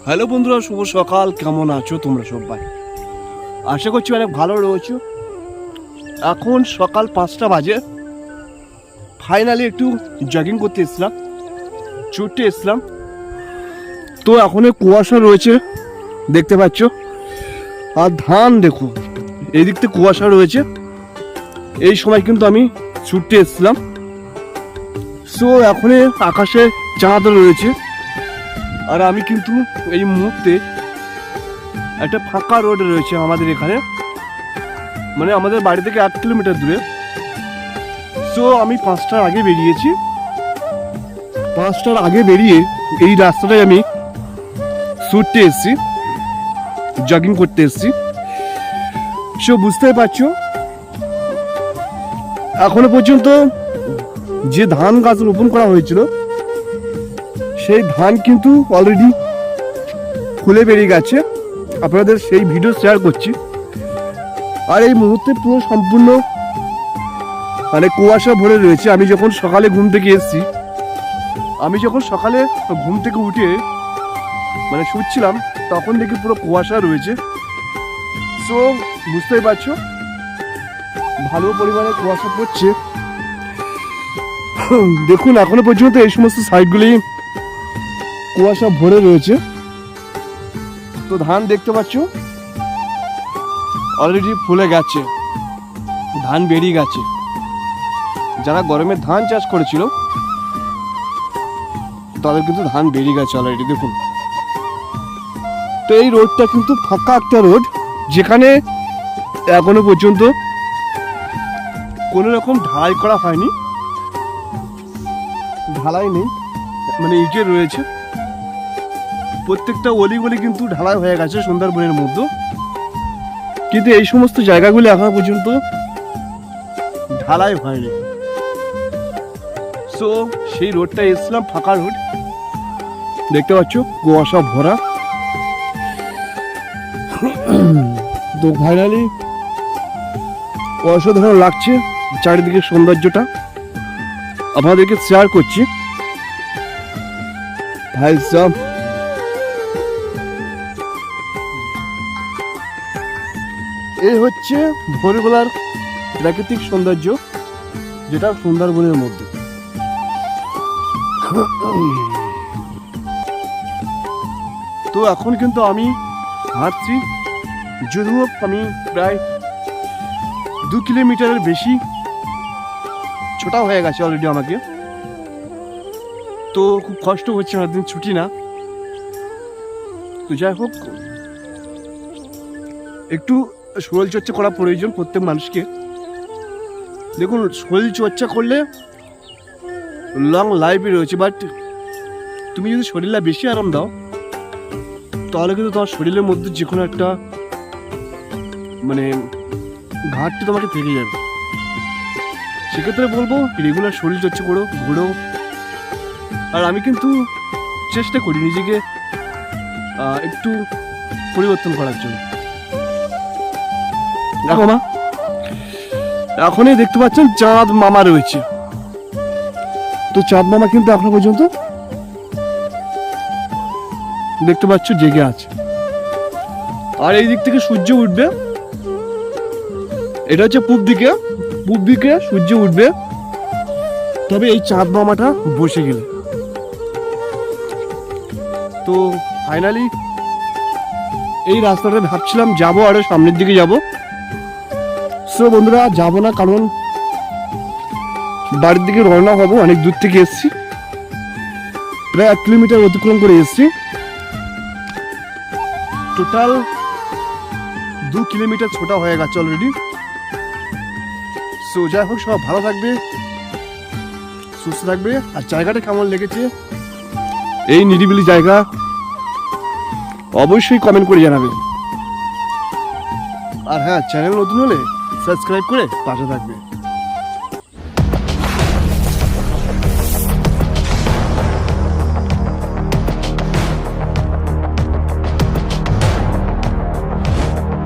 Hello বন্ধুরা, শুভ সকাল। কেমন আছো তোমরা সবাই? আশা করছি অনেক ভালো রয়েছো। এখন সকাল 5টা বাজে। ফাইনালি একটু জগিং করতে এসলাম, ছুটতে এসলাম। তো এখন কুয়াশা রয়েছে, দেখতে পাচ্ছ। আর ধান দেখো, এই দিক থেকে কুয়াশা রয়েছে। এই সময় কিন্তু আমি ছুটতে এসলাম। সো এখন আকাশে চাঁদ রয়েছে। আর আমি কিন্তু এই মুহূর্তে একটা ফাঁকা রোড রয়েছে আমাদের এখানে, মানে আমাদের বাড়ি থেকে 8 কিলোমিটার দূরে। সো আমি 5টার আগে বেরিয়েছি। 5টার আগে বেরিয়ে এই রাস্তাটায় আমি ছুটতে এসেছি, জগিং করতে এসেছি। সো বুঝতেই পারছো, এখনো পর্যন্ত যে ধান গাছ রোপণ করা হয়েছিল সেই ধান কিন্তু অলরেডি ফুলে বেরিয়ে গেছে। আপনাদের সেই ভিডিও শেয়ার করছি। আর এই মুহূর্তে পুরো সম্পূর্ণ মানে কুয়াশা ভরে রয়েছে। আমি যখন সকালে ঘুম থেকে এসেছি, আমি যখন সকালে ঘুম থেকে উঠে মানে শুচ্ছিলাম, তখন দেখি পুরো কুয়াশা রয়েছে। সো বুঝতেই পারছো, ভালো পরিমাণে কুয়াশা পড়ছে। দেখুন এখনো পর্যন্ত এই সমস্ত সাইডগুলি কুয়াশা ভরে রয়েছে। তো ধান দেখতে পাচ্ছ অলরেডি ফুলে গেছে, ধান বেরিয়ে গেছে। যারা গরমে ধান চাষ করেছিল তাদের কিন্তু ধান বেরিয়ে গেছে অলরেডি, দেখুন। তো এই রোডটা কিন্তু ফাঁকা একটা রোড, যেখানে এখনো পর্যন্ত কোনো রকম ঢালাই করা হয়নি, ঢালাই নেই, মানে ইটের রয়েছে। প্রত্যেকটা অলিগলি কিন্তু ঢালাই হয়ে গেছে সুন্দরবনের মধ্যে, কিন্তু এই সমস্ত জায়গাগুলি এখনো পর্যন্ত ঢালাই হয়নি। সো সেই রোডটা এসলাম, ফাঁকা রোড, দেখতে পাচ্ছ কুয়াশা ভরা। তো ফাইনালি অসাধারণ লাগছে চারিদিকে সৌন্দর্যটা, আপনাদেরকে শেয়ার করছি। ভাই সাহেব, এই হচ্ছে ভোরবেলার প্রাকৃতিক সৌন্দর্য, যেটা সুন্দরবনের মধ্যে। তো এখন কিন্তু আমি হাঁটছি, যদিও আমি প্রায় 2 কিলোমিটারের বেশি ছোটা হয়ে গেছে অলরেডি আমাকে। তো খুব কষ্ট হচ্ছে, অনেকদিন ছুটি না। তো যাই হোক, একটু শরীর চর্চা করা প্রয়োজন প্রত্যেক মানুষকে। দেখুন, শরীর চর্চা করলে লং লাইফই রয়েছে, বাট তুমি যদি শরীরে বেশি আরাম দাও, তাহলে কিন্তু তোমার শরীরের মধ্যে যে কোনো একটা মানে ঘাটতি তোমাকে থেকে যাবে। সেক্ষেত্রে বলবো রেগুলার শরীর চর্চা করো, ঘুরো। আর আমি কিন্তু চেষ্টা করি নিজেকে একটু পরিবর্তন করার জন্য। দেখো মা, এখনই দেখতে পাচ্ছেন চাঁদ মামা রয়েছে। তো চাঁদ মামা কিন্তু এখনো পর্যন্ত দেখতে পাচ্ছ জেগে আছে। আর এই দিক থেকে সূর্য উঠবে, এটা হচ্ছে পূব দিকে সূর্য উঠবে। তবে এই চাঁদ মামাটা বসে গেলে। তো ফাইনালি এই রাস্তাটা ভাবছিলাম যাবো, আরো সামনের দিকে যাব। সো বন্ধুরা, যাবো না, কারণ বাড়ির দিকে রওনা হবো। অনেক দূর থেকে এসেছি, প্রায় 1 কিলোমিটার অতিক্রম করে এসেছি। টোটাল 2 কিলোমিটার ছোটা হয়ে গেছে অলরেডি। সো যাই হোক, সব ভালো থাকবে, সুস্থ থাকবে। আর জায়গাটা কেমন লেগেছে, এই নিরিবিলি জায়গা, অবশ্যই কমেন্ট করে জানাবে। আর হ্যাঁ, চ্যানেল নতুন হলে সাবস্ক্রাইব করে পাশে থাকবে।